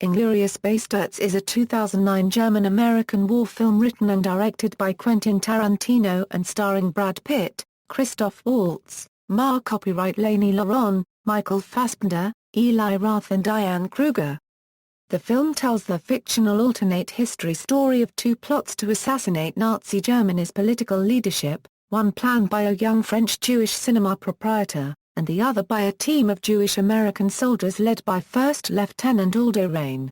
Inglourious Basterds is a 2009 German-American war film written and directed by Quentin Tarantino and starring Brad Pitt, Christoph Waltz, copyright Mélanie Laurent, Michael Fassbender, Eli Roth and Diane Kruger. The film tells the fictional alternate history story of two plots to assassinate Nazi Germany's political leadership, one planned by a young French Jewish cinema proprietor, and the other by a team of Jewish-American soldiers led by First Lieutenant Aldo Raine.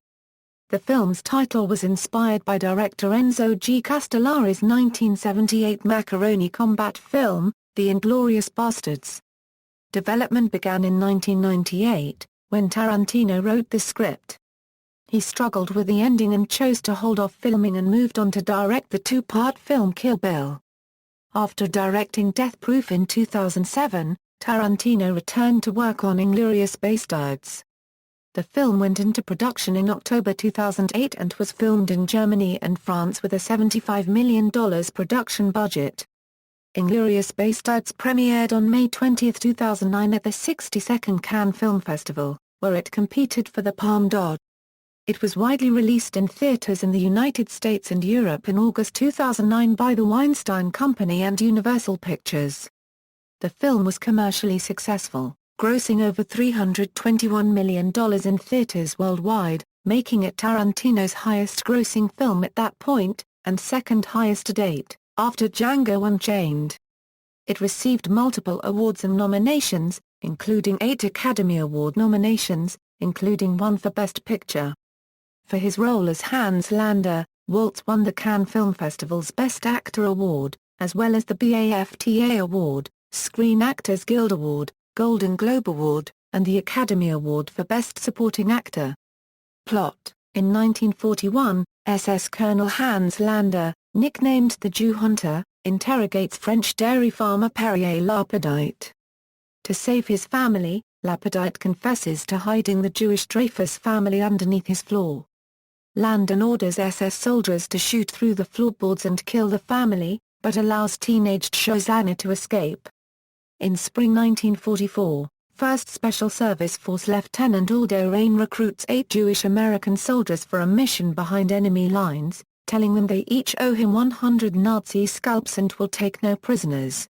The film's title was inspired by director Enzo G. Castellari's 1978 macaroni combat film, The Inglourious Basterds. Development began in 1998, when Tarantino wrote the script. He struggled with the ending and chose to hold off filming and moved on to direct the two-part film Kill Bill. After directing Death Proof in 2007, Tarantino returned to work on Inglourious Basterds. The film went into production in October 2008 and was filmed in Germany and France with a $75 million production budget. Inglourious Basterds premiered on May 20, 2009 at the 62nd Cannes Film Festival, where it competed for the Palme d'Or. It was widely released in theaters in the United States and Europe in August 2009 by the Weinstein Company and Universal Pictures. The film was commercially successful, grossing over $321 million in theaters worldwide, making it Tarantino's highest-grossing film at that point, and second highest to date, after Django Unchained. It received multiple awards and nominations, including 8 Academy Award nominations, including one for Best Picture. For his role as Hans Landa, Waltz won the Cannes Film Festival's Best Actor Award, as well as the BAFTA Award, Screen Actors Guild Award, Golden Globe Award, and the Academy Award for Best Supporting Actor. Plot: in 1941, SS Colonel Hans Landa, nicknamed the Jew Hunter, interrogates French dairy farmer Perrier Lapidite. To save his family, Lapidite confesses to hiding the Jewish Dreyfus family underneath his floor. Landa orders SS soldiers to shoot through the floorboards and kill the family, but allows teenaged Shosanna to escape. In spring 1944, 1st Special Service Force Lieutenant Aldo Raine recruits 8 Jewish-American soldiers for a mission behind enemy lines, telling them they each owe him 100 Nazi scalps and will take no prisoners.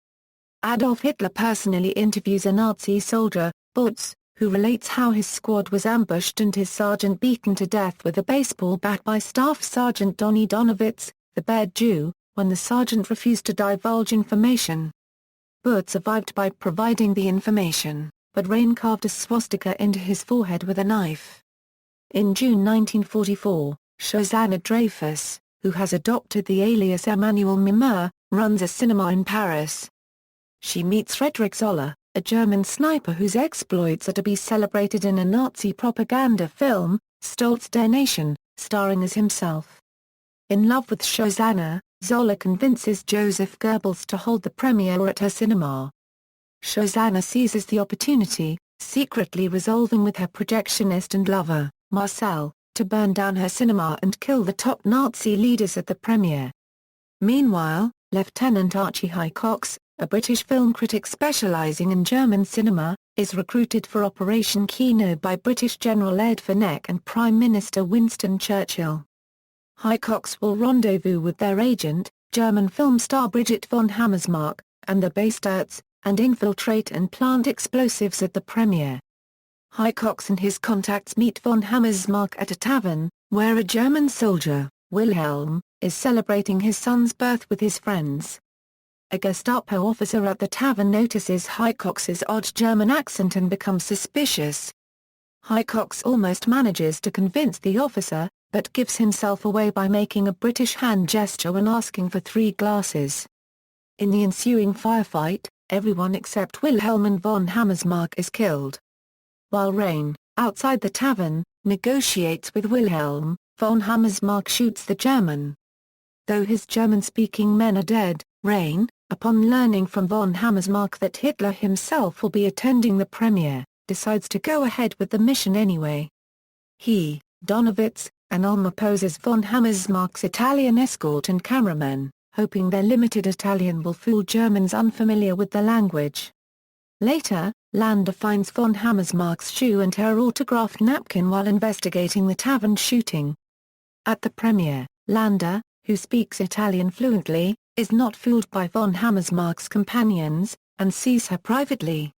Adolf Hitler personally interviews a Nazi soldier, Butz, who relates how his squad was ambushed and his sergeant beaten to death with a baseball bat by Staff Sergeant Donny Donowitz, the bad Jew, when the sergeant refused to divulge information. Butz survived by providing the information, but Raine carved a swastika into his forehead with a knife. In June 1944, Shosanna Dreyfus, who has adopted the alias Emmanuel Mimeur, runs a cinema in Paris. She meets Frederick Zoller, a German sniper whose exploits are to be celebrated in a Nazi propaganda film, Stolz der Nation, starring as himself. In love with Shosanna, Zoller convinces Joseph Goebbels to hold the premiere at her cinema. Shosanna seizes the opportunity, secretly resolving with her projectionist and lover, Marcel, to burn down her cinema and kill the top Nazi leaders at the premiere. Meanwhile, Lieutenant Archie Hicox, a British film critic specialising in German cinema, is recruited for Operation Kino by British General Ed Fenech and Prime Minister Winston Churchill. Hicox will rendezvous with their agent, German film star Brigitte von Hammersmark, and the Bastards, and infiltrate and plant explosives at the premiere. Hicox and his contacts meet von Hammersmark at a tavern, where a German soldier, Wilhelm, is celebrating his son's birth with his friends. A Gestapo officer at the tavern notices Hicox's odd German accent and becomes suspicious. Hicox almost manages to convince the officer, but gives himself away by making a British hand gesture when asking for 3 glasses. In the ensuing firefight, everyone except Wilhelm and von Hammersmark is killed. While Raine, outside the tavern, negotiates with Wilhelm, von Hammersmark shoots the German. Though his German-speaking men are dead, Raine, upon learning from von Hammersmark that Hitler himself will be attending the premiere, decides to go ahead with the mission anyway. He, Donowitz, and Ulmer pose as von Hammersmark's Italian escort and cameramen, hoping their limited Italian will fool Germans unfamiliar with the language. Later, Landa finds von Hammersmark's shoe and her autographed napkin while investigating the tavern shooting. At the premiere, Landa, who speaks Italian fluently, is not fooled by von Hammersmark's companions, and sees her privately.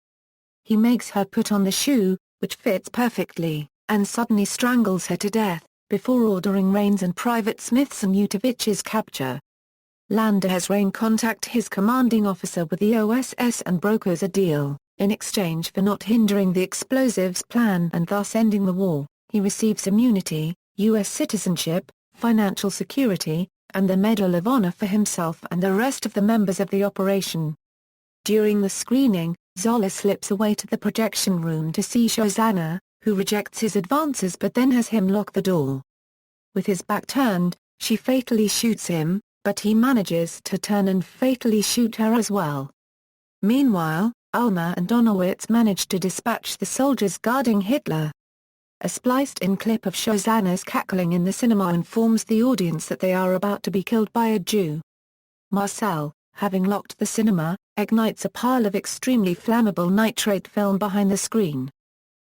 He makes her put on the shoe, which fits perfectly, and suddenly strangles her to death, before ordering Raine's and Private Smith's and Utivich's capture. Landa has Raine contact his commanding officer with the OSS and brokers a deal. In exchange for not hindering the explosives plan and thus ending the war, he receives immunity, U.S. citizenship, financial security, and the Medal of Honor for himself and the rest of the members of the operation. During the screening, Zoller slips away to the projection room to see Shosanna, who rejects his advances but then has him lock the door. With his back turned, she fatally shoots him, but he manages to turn and fatally shoot her as well. Meanwhile, Palme and Donowitz manage to dispatch the soldiers guarding Hitler. A spliced-in clip of Shosanna's cackling in the cinema informs the audience that they are about to be killed by a Jew. Marcel, having locked the cinema, ignites a pile of extremely flammable nitrate film behind the screen.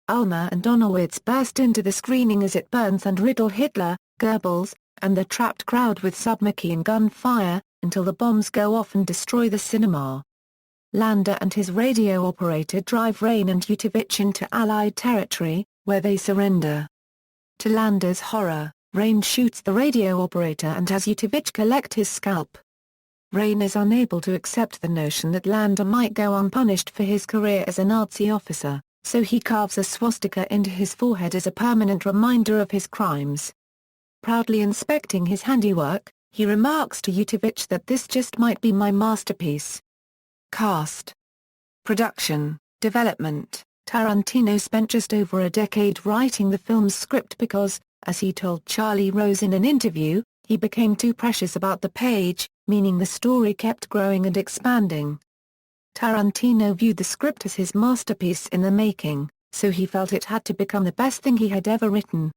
Palme and Donowitz burst into the screening as it burns and riddle Hitler, Goebbels, and the trapped crowd with submachine gun fire, until the bombs go off and destroy the cinema. Landa and his radio operator drive Raine and Utivich into Allied territory, where they surrender. To Landa's horror, Raine shoots the radio operator and has Utivich collect his scalp. Raine is unable to accept the notion that Landa might go unpunished for his career as a Nazi officer, so he carves a swastika into his forehead as a permanent reminder of his crimes. Proudly inspecting his handiwork, he remarks to Utivich that this just might be my masterpiece. Cast. Production, development. Tarantino spent just over a decade writing the film's script because, as he told Charlie Rose in an interview, he became too precious about the page, meaning the story kept growing and expanding. Tarantino viewed the script as his masterpiece in the making, so he felt it had to become the best thing he had ever written.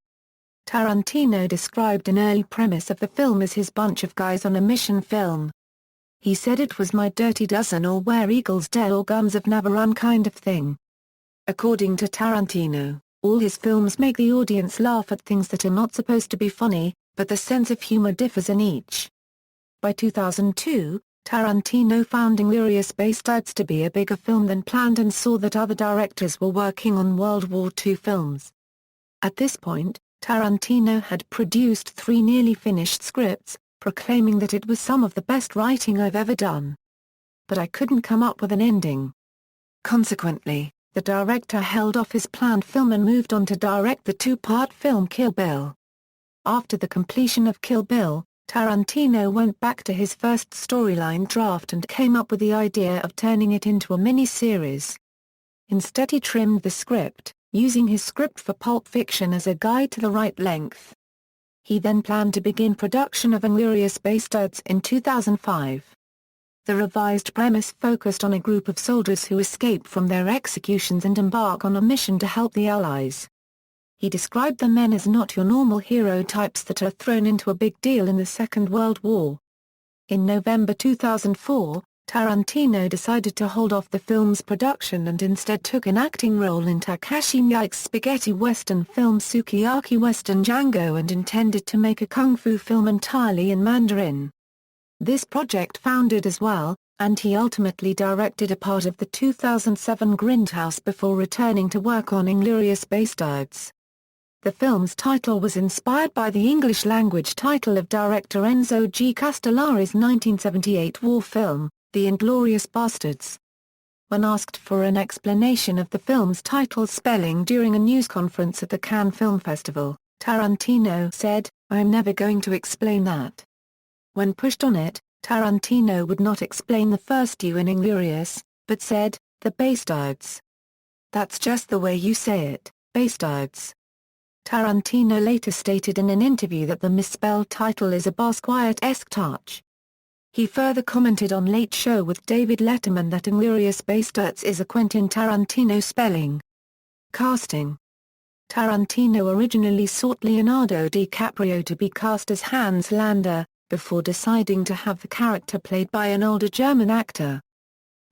Tarantino described an early premise of the film as his bunch of guys on a mission film. He said it was my Dirty Dozen or Where Eagles Dare or Guns of Navarone kind of thing. According to Tarantino, all his films make the audience laugh at things that are not supposed to be funny, but the sense of humor differs in each. By 2002, Tarantino found Inglourious Basterds to be a bigger film than planned and saw that other directors were working on World War II films. At this point, Tarantino had produced 3 nearly finished scripts, proclaiming that it was some of the best writing I've ever done. But I couldn't come up with an ending. Consequently, the director held off his planned film and moved on to direct the 2-part film Kill Bill. After the completion of Kill Bill, Tarantino went back to his first storyline draft and came up with the idea of turning it into a mini-series. Instead he trimmed the script, using his script for Pulp Fiction as a guide to the right length. He then planned to begin production of Inglourious Basterds in 2005. The revised premise focused on a group of soldiers who escape from their executions and embark on a mission to help the Allies. He described the men as not your normal hero types that are thrown into a big deal in the Second World War. In November 2004, Tarantino decided to hold off the film's production and instead took an acting role in Takashi Miike's spaghetti western film Sukiyaki Western Django and intended to make a kung fu film entirely in Mandarin. This project foundered as well, and he ultimately directed a part of the 2007 Grindhouse before returning to work on Inglourious Basterds. The film's title was inspired by the English-language title of director Enzo G. Castellari's 1978 war film, The Inglorious Bastards. When asked for an explanation of the film's title spelling during a news conference at the Cannes Film Festival, Tarantino said, "I'm never going to explain that." When pushed on it, Tarantino would not explain the first U in Inglourious, but said, "The Bastards. That's just the way you say it, Bastards." Tarantino later stated in an interview that the misspelled title is a Basquiat-esque touch. He further commented on Late Show with David Letterman that Inglourious Basterds is a Quentin Tarantino spelling. Casting. Tarantino originally sought Leonardo DiCaprio to be cast as Hans Landa, before deciding to have the character played by an older German actor.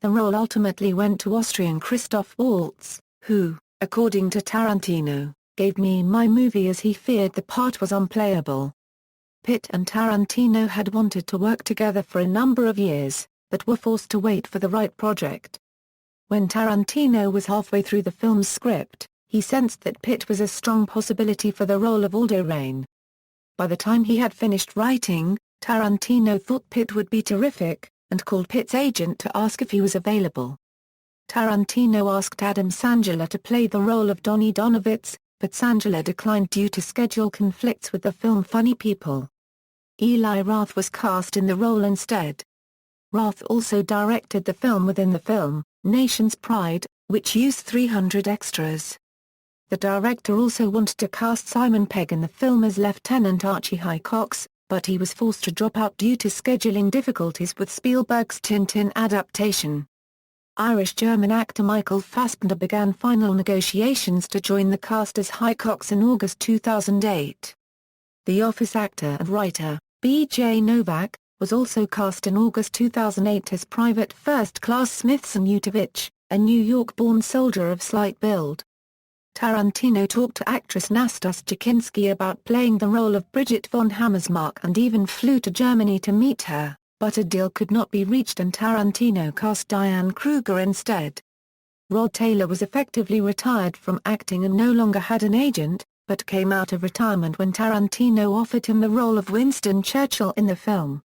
The role ultimately went to Austrian Christoph Waltz, who, according to Tarantino, gave me my movie as he feared the part was unplayable. Pitt and Tarantino had wanted to work together for a number of years, but were forced to wait for the right project. When Tarantino was halfway through the film's script, he sensed that Pitt was a strong possibility for the role of Aldo Raine. By the time he had finished writing, Tarantino thought Pitt would be terrific, and called Pitt's agent to ask if he was available. Tarantino asked Adam Sandler to play the role of Donnie Donovitz, but Sandler declined due to schedule conflicts with the film Funny People. Eli Roth was cast in the role instead. Roth also directed the film within the film, Nation's Pride, which used 300 extras. The director also wanted to cast Simon Pegg in the film as Lieutenant Archie Highcox, but he was forced to drop out due to scheduling difficulties with Spielberg's Tintin adaptation. Irish-German actor Michael Fassbender began final negotiations to join the cast as Highcox in August 2008. The Office actor and writer, B.J. Novak, was also cast in August 2008 as Private First Class Smithson Utovich, a New York-born soldier of slight build. Tarantino talked to actress Nastas Jakinski about playing the role of Bridget von Hammersmark and even flew to Germany to meet her, but a deal could not be reached and Tarantino cast Diane Kruger instead. Rod Taylor was effectively retired from acting and no longer had an agent, but came out of retirement when Tarantino offered him the role of Winston Churchill in the film.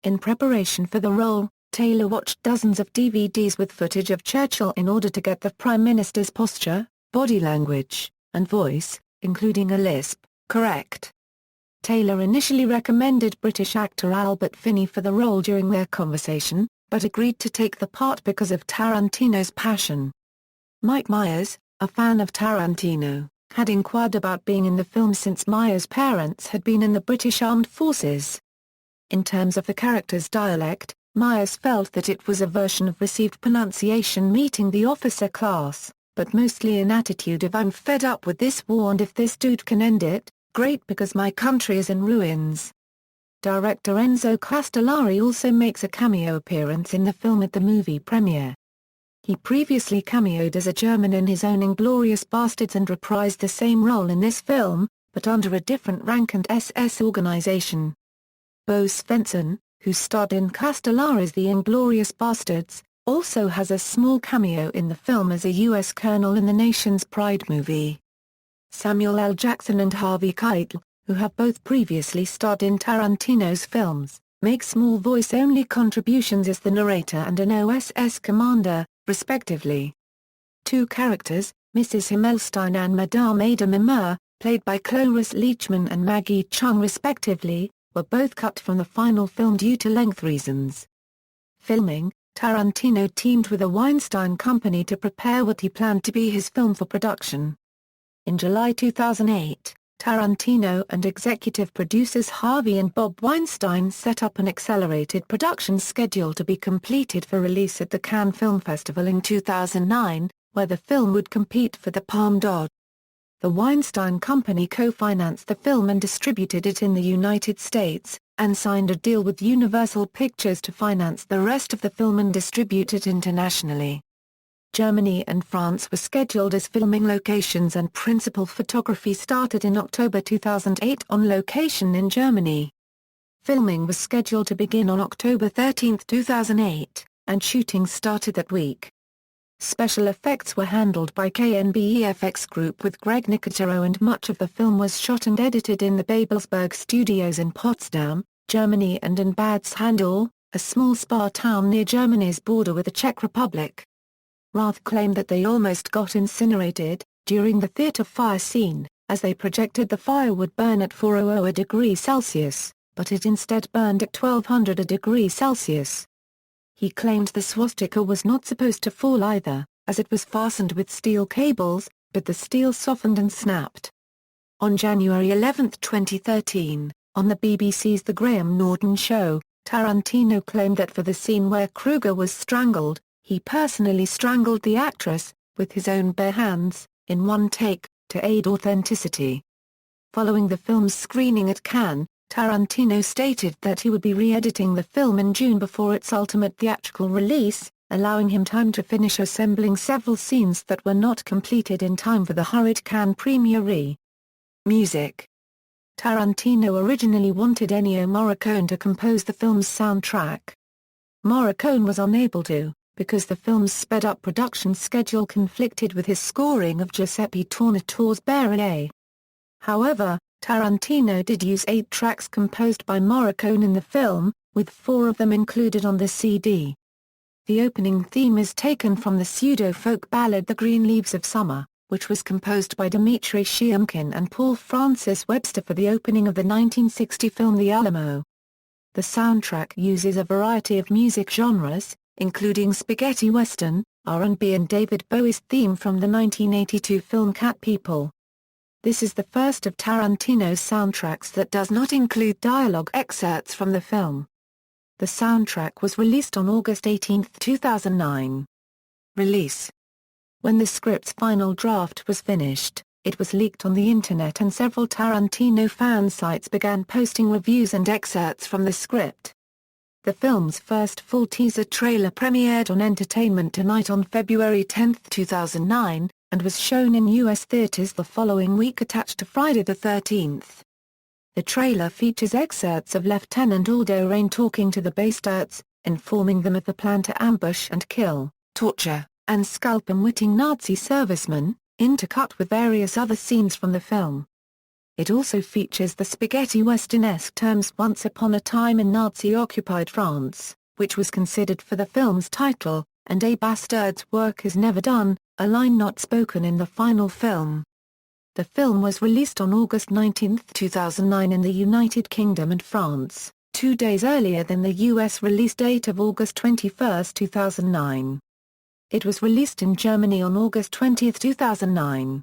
In preparation for the role, Taylor watched dozens of DVDs with footage of Churchill in order to get the Prime Minister's posture, body language, and voice, including a lisp, correct. Taylor initially recommended British actor Albert Finney for the role during their conversation, but agreed to take the part because of Tarantino's passion. Mike Myers, a fan of Tarantino, had inquired about being in the film since Myers' parents had been in the British Armed Forces. In terms of the character's dialect, Myers felt that it was a version of received pronunciation meeting the officer class, but mostly an attitude of "I'm fed up with this war and if this dude can end it, great because my country is in ruins." Director Enzo Castellari also makes a cameo appearance in the film at the movie premiere. He previously cameoed as a German in his own Inglorious Basterds and reprised the same role in this film, but under a different rank and SS organization. Bo Svensson, who starred in Castellari's The Inglorious Bastards, also has a small cameo in the film as a U.S. colonel in the Nation's Pride movie. Samuel L. Jackson and Harvey Keitel, who have both previously starred in Tarantino's films, make small voice-only contributions as the narrator and an OSS commander, respectively. Two characters, Mrs. Himmelstein and Madame Ada Mimur, played by Cloris Leachman and Maggie Chung respectively, were both cut from the final film due to length reasons. Filming, Tarantino teamed with a Weinstein company to prepare what he planned to be his film for production. In July 2008, Tarantino and executive producers Harvey and Bob Weinstein set up an accelerated production schedule to be completed for release at the Cannes Film Festival in 2009, where the film would compete for the Palme d'Or. The Weinstein Company co-financed the film and distributed it in the United States, and signed a deal with Universal Pictures to finance the rest of the film and distribute it internationally. Germany and France were scheduled as filming locations and principal photography started in October 2008 on location in Germany. Filming was scheduled to begin on October 13, 2008, and shooting started that week. Special effects were handled by KNBEFX Group with Greg Nicotero and much of the film was shot and edited in the Babelsberg Studios in Potsdam, Germany and in Bad Schandau, a small spa town near Germany's border with the Czech Republic. Roth claimed that they almost got incinerated during the theater fire scene, as they projected the fire would burn at 400 degrees Celsius, but it instead burned at 1200 degrees Celsius. He claimed the swastika was not supposed to fall either, as it was fastened with steel cables, but the steel softened and snapped. On January 11, 2013, on the BBC's The Graham Norton Show, Tarantino claimed that for the scene where Kruger was strangled, he personally strangled the actress, with his own bare hands, in one take, to aid authenticity. Following the film's screening at Cannes, Tarantino stated that he would be re-editing the film in June before its ultimate theatrical release, allowing him time to finish assembling several scenes that were not completed in time for the hurried Cannes premiere. Music. Tarantino originally wanted Ennio Morricone to compose the film's soundtrack. Morricone was unable to, because the film's sped-up production schedule conflicted with his scoring of Giuseppe Tornatore's Barriere. However, Tarantino did use 8 tracks composed by Morricone in the film, with 4 of them included on the CD. The opening theme is taken from the pseudo-folk ballad The Green Leaves of Summer, which was composed by Dmitri Tiomkin and Paul Francis Webster for the opening of the 1960 film The Alamo. The soundtrack uses a variety of music genres, including spaghetti western, R&B and David Bowie's theme from the 1982 film Cat People. This is the first of Tarantino's soundtracks that does not include dialogue excerpts from the film. The soundtrack was released on August 18, 2009. Release. When the script's final draft was finished, it was leaked on the internet and several Tarantino fan sites began posting reviews and excerpts from the script. The film's first full teaser trailer premiered on Entertainment Tonight on February 10, 2009, and was shown in U.S. theaters the following week attached to Friday the 13th. The trailer features excerpts of Lieutenant Aldo Raine talking to the Bastards, informing them of the plan to ambush and kill, torture, and scalp unwitting Nazi servicemen, intercut with various other scenes from the film. It also features the spaghetti western-esque terms Once Upon a Time in Nazi-occupied France, which was considered for the film's title, and A Bastard's work is never done, a line not spoken in the final film. The film was released on August 19, 2009 in the United Kingdom and France, 2 days earlier than the US release date of August 21, 2009. It was released in Germany on August 20, 2009.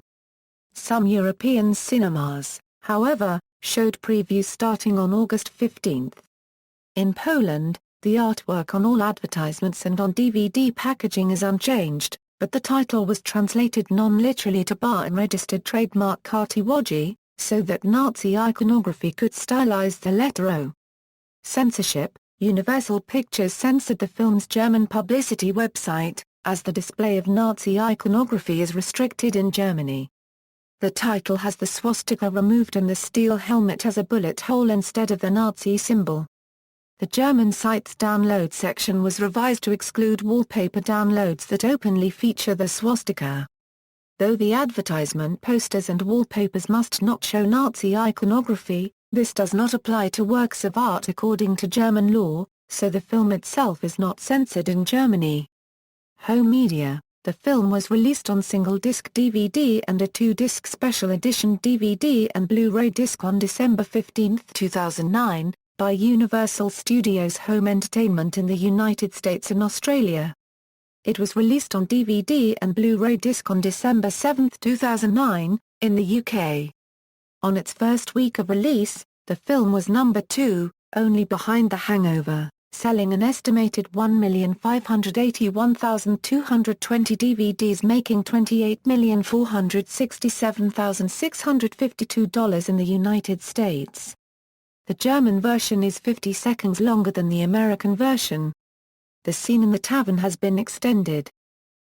Some European cinemas, however, showed previews starting on August 15. In Poland, the artwork on all advertisements and on DVD packaging is unchanged, but the title was translated non-literally to bar and registered trademark Karty, so that Nazi iconography could stylize the letter O. Censorship. Universal Pictures censored the film's German publicity website, as the display of Nazi iconography is restricted in Germany. The title has the swastika removed and the steel helmet has a bullet hole instead of the Nazi symbol. The German site's download section was revised to exclude wallpaper downloads that openly feature the swastika. Though the advertisement posters and wallpapers must not show Nazi iconography, this does not apply to works of art according to German law, so the film itself is not censored in Germany. Home media. The film was released on single-disc DVD and a 2-disc special edition DVD and Blu-ray disc on December 15, 2009, by Universal Studios Home Entertainment in the United States and Australia. It was released on DVD and Blu-ray disc on December 7, 2009, in the UK. On its first week of release, the film was number 2, only behind The Hangover, selling an estimated 1,581,220 DVDs, making $28,467,652 in the United States. The German version is 50 seconds longer than the American version. The scene in the tavern has been extended.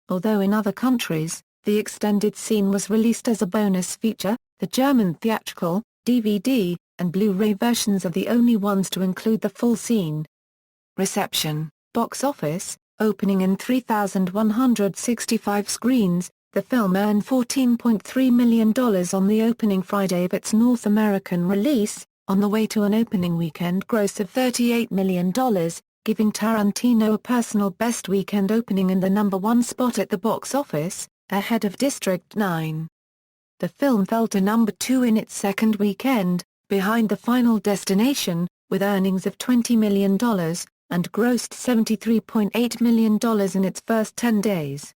Although in other countries, the extended scene was released as a bonus feature, the German theatrical, DVD, and Blu-ray versions are the only ones to include the full scene. Reception. Box office. Opening in 3,165 screens, the film earned $14.3 million on the opening Friday of its North American release, on the way to an opening weekend gross of $38 million, giving Tarantino a personal best weekend opening and the #1 spot at the box office, ahead of District 9. The film fell to number 2 in its second weekend, behind The Final Destination, with earnings of $20 million, and grossed $73.8 million in its first 10 days.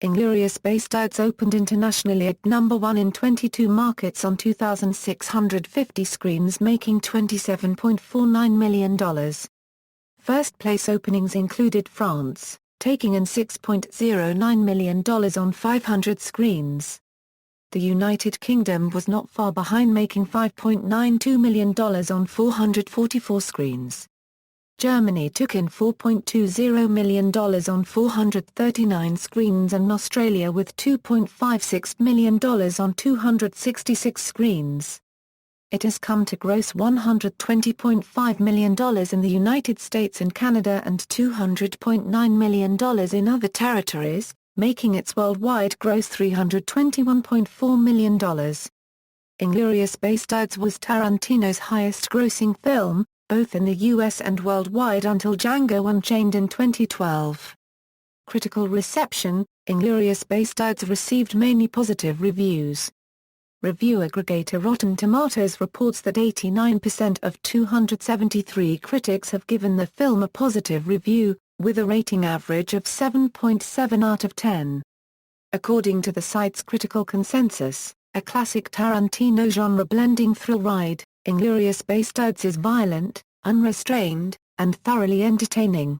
Inglourious Basterds opened internationally at number 1 in 22 markets on 2,650 screens, making $27.49 million. First place openings included France, taking in $6.09 million on 500 screens. The United Kingdom was not far behind, making $5.92 million on 444 screens. Germany took in $4.20 million on 439 screens and Australia with $2.56 million on 266 screens. It has come to gross $120.5 million in the United States and Canada and $200.9 million in other territories, making its worldwide gross $321.4 million. Inglourious Basterds was Tarantino's highest-grossing film, both in the US and worldwide until Django Unchained in 2012. Critical reception: Inglourious Basterds received mainly positive reviews. Review aggregator Rotten Tomatoes reports that 89% of 273 critics have given the film a positive review, with a rating average of 7.7 out of 10. According to the site's critical consensus, a classic Tarantino genre-blending thrill ride, Inglourious Basterds is violent, unrestrained, and thoroughly entertaining.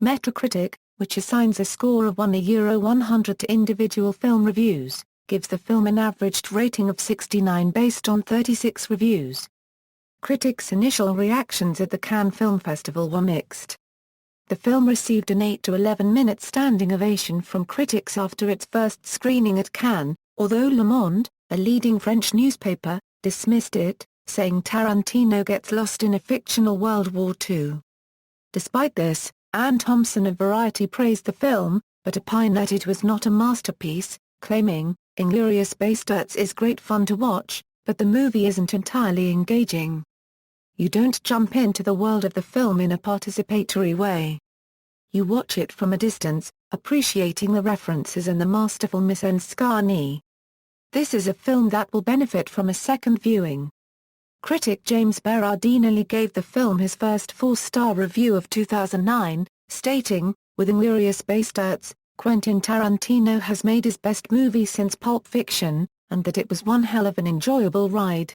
Metacritic, which assigns a score of 100 to individual film reviews, gives the film an averaged rating of 69 based on 36 reviews. Critics' initial reactions at the Cannes Film Festival were mixed. The film received an 8 to 11-minute standing ovation from critics after its first screening at Cannes, although Le Monde, a leading French newspaper, dismissed it, saying Tarantino gets lost in a fictional World War II. Despite this, Anne Thompson of Variety praised the film, but opined that it was not a masterpiece, claiming, "Inglourious Basterds is great fun to watch, but the movie isn't entirely engaging. You don't jump into the world of the film in a participatory way. You watch it from a distance, appreciating the references and the masterful mise-en-scène. This is a film that will benefit from a second viewing." Critic James Berardinelli gave the film his first 4-star review of 2009, stating, "With Inglourious Basterds, Quentin Tarantino has made his best movie since Pulp Fiction, and that it was one hell of an enjoyable ride."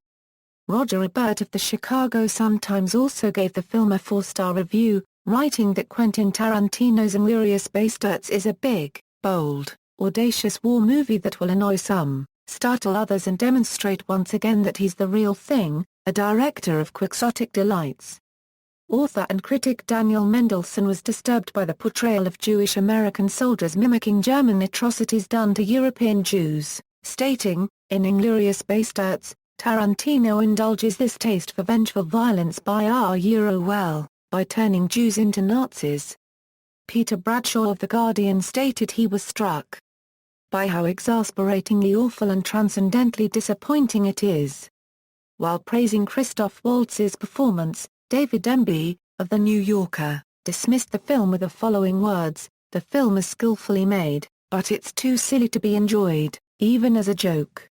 Roger Ebert of the Chicago Sun-Times also gave the film a 4-star review, writing that Quentin Tarantino's Inglourious Basterds is a big, bold, audacious war movie that will annoy some, startle others and demonstrate once again that he's the real thing, a director of quixotic delights. Author and critic Daniel Mendelsohn was disturbed by the portrayal of Jewish American soldiers mimicking German atrocities done to European Jews, stating, "In Inglourious Basterds, Tarantino indulges this taste for vengeful violence by turning Jews into Nazis." Peter Bradshaw of The Guardian stated he was struck by how exasperatingly awful and transcendently disappointing it is. While praising Christoph Waltz's performance, David Denby, of The New Yorker, dismissed the film with the following words, "The film is skillfully made, but it's too silly to be enjoyed, even as a joke."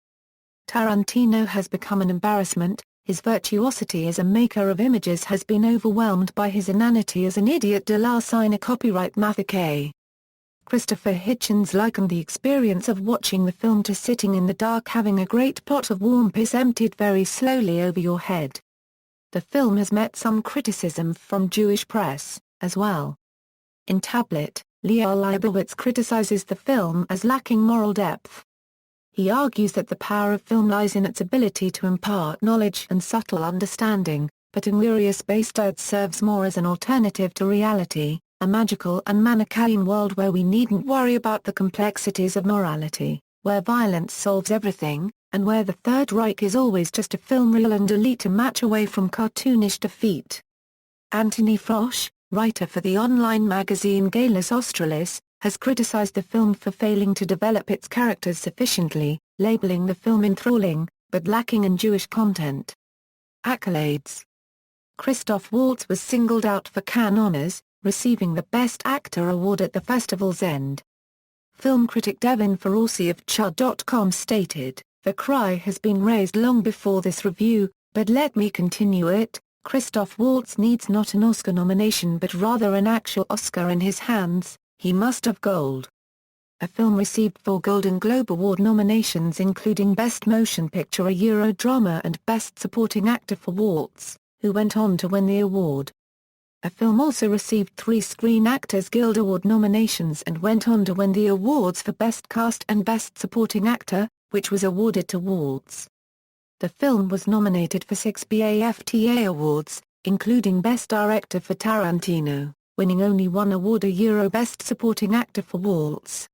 Tarantino has become an embarrassment. His virtuosity as a maker of images has been overwhelmed by his inanity as an idiot de la scène. Copyright Matthew K. Christopher Hitchens likened the experience of watching the film to sitting in the dark having a great pot of warm piss emptied very slowly over your head. The film has met some criticism from Jewish press, as well. In Tablet, Liel Leibowitz criticizes the film as lacking moral depth. He argues that the power of film lies in its ability to impart knowledge and subtle understanding, but Inglourious Basterds serves more as an alternative to reality, a magical and Manichaean world where we needn't worry about the complexities of morality, where violence solves everything, and where the Third Reich is always just a film reel and elite a match away from cartoonish defeat. Anthony Frosch, writer for the online magazine Galus Australis, has criticized the film for failing to develop its characters sufficiently, labeling the film enthralling, but lacking in Jewish content. Accolades. Christoph Waltz was singled out for Cannes honors, receiving the Best Actor award at the festival's end. Film critic Devin Ferrausi of Chud.com stated, "The cry has been raised long before this review, but let me continue it. Christoph Waltz needs not an Oscar nomination but rather an actual Oscar in his hands. He must have gold." A film received 4 Golden Globe Award nominations including Best Motion Picture, a Eurodrama and Best Supporting Actor for Waltz, who went on to win the award. A film also received 3 Screen Actors Guild Award nominations and went on to win the awards for Best Cast and Best Supporting Actor, which was awarded to Waltz. The film was nominated for 6 BAFTA awards, including Best Director for Tarantino, winning only one award, Best Supporting Actor for Waltz.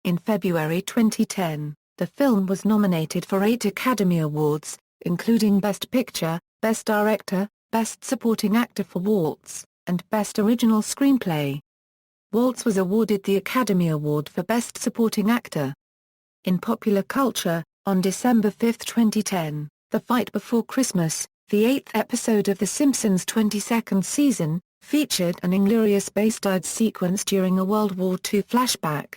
In February 2010, the film was nominated for 8 Academy Awards, including Best Picture, Best Director, Best Supporting Actor for Waltz, and Best Original Screenplay. Waltz was awarded the Academy Award for Best Supporting Actor. In popular culture, on December 5, 2010, The Fight Before Christmas, the 8th episode of The Simpsons' 22nd season, featured an Inglorious Bastards sequence during a World War II flashback.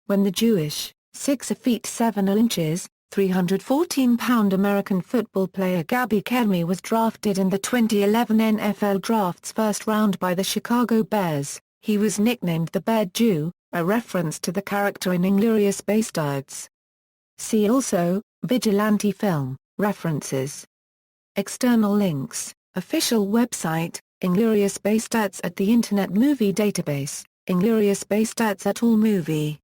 When the Jewish, 6 feet 7 inches, 314-pound American football player Gabby Kelmy was drafted in the 2011 NFL Draft's first round by the Chicago Bears, he was nicknamed the Bear Jew, a reference to the character in Inglorious Bastards. See also, Vigilante film, references. External links, official website, Inglorious Bastards at the Internet Movie Database, Inglorious Bastards at AllMovie.